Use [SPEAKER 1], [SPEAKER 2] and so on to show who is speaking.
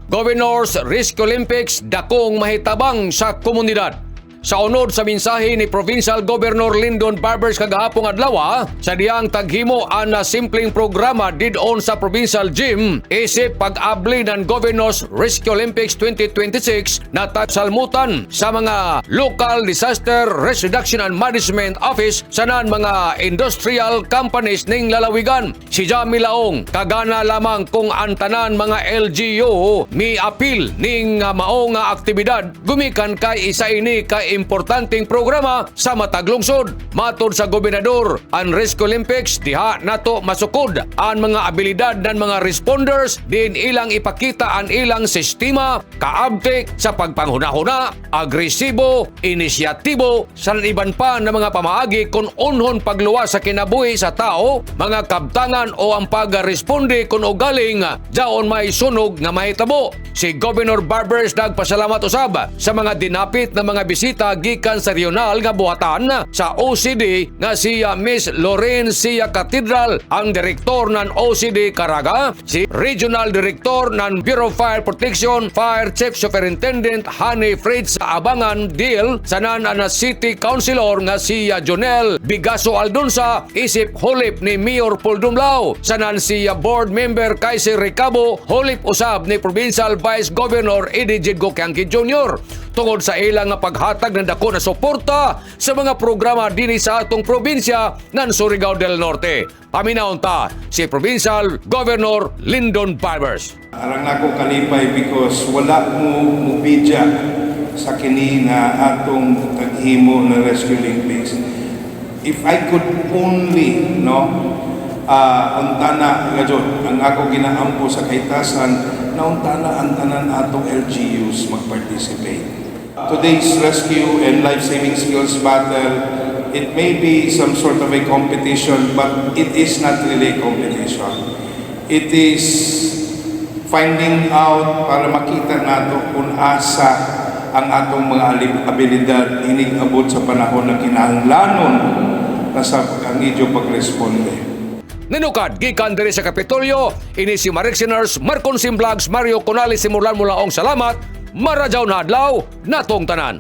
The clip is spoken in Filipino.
[SPEAKER 1] Governors Risk Olympics dakong mahitabang sa komunidad. Sa unod sa mensahe ni Provincial Governor Lyndon Barbers kagahapong adlaw, sa diyang taghimo ana simpleng programa didon sa Provincial Gym isip pag-abli ng Governors Risk Olympics 2026 na salmutan sa mga Local Disaster Risk Reduction and Management Office sa nan mga industrial companies ning lalawigan. Si Jamie Laong kagana lamang kung ang tanan mga LGU mi-apil ning mao nga aktibidad gumikan kay isa ini kay importanteng programa sa matag lungsod. Matod sa gobernador, ang Risk Olympics diha nato masukod ang mga abilidad ng mga responders din ilang ipakita ang ilang sistema kaabtik sa pagpanghuna-huna, agresibo, inisyatibo sa iban pa na mga pamaagi kung unhon pagluwas sa kinabuhi sa tao, mga kabtangan o ang pagresponde kung ugaling daon may sunog nga mahitabo. Si Governor Barbers nagpasalamat usab sa mga dinapit na mga bisita gikan sa regional nga buhatan sa OCD nga siya Miss Lorencia Cathedral, ang direktor ng OCD Caraga, si Regional Director ng Bureau of Fire Protection, Fire Chief Superintendent Honey Fritz Abangan Deal, sanan na City Councilor nga siya Jonel Bigaso Aldunsa, isip hulip ni Mayor Paul Dumlao, sanan siya Board Member Kaiser Recabo, hulip usab ni Provincial Vice Governor Eddie Jidgo Kiangki Jr. tungod sa ilang nga paghatag ng dako na suporta sa mga programa dinhi sa atong probinsya ng Surigao del Norte. Paminaon ta si Provincial Governor Lyndon Barbers.
[SPEAKER 2] Arang nako kalipay because wala mo mubidya sa kini nga atong taghimo na Rescue Olympics. If I could only untana nga jud ang ako ginaampo sa kaitasan na untana ang tanan atong LGUs mag-participate. Today's rescue and life-saving skills battle, it may be some sort of a competition, but it is not really a competition. It is finding out para makita nato kung asa ang atong mga abilidad inig-abot sa panahon na kinahanglanon na sa pag-angidyo pag-responde.
[SPEAKER 1] Ninukad, gikan diri sa Kapitolyo, ini si Maricsiners, Marcon Sim Vlogs, Mario Conales, Simulan Mulaong salamat, Marajaw na adlaw, natong tanan.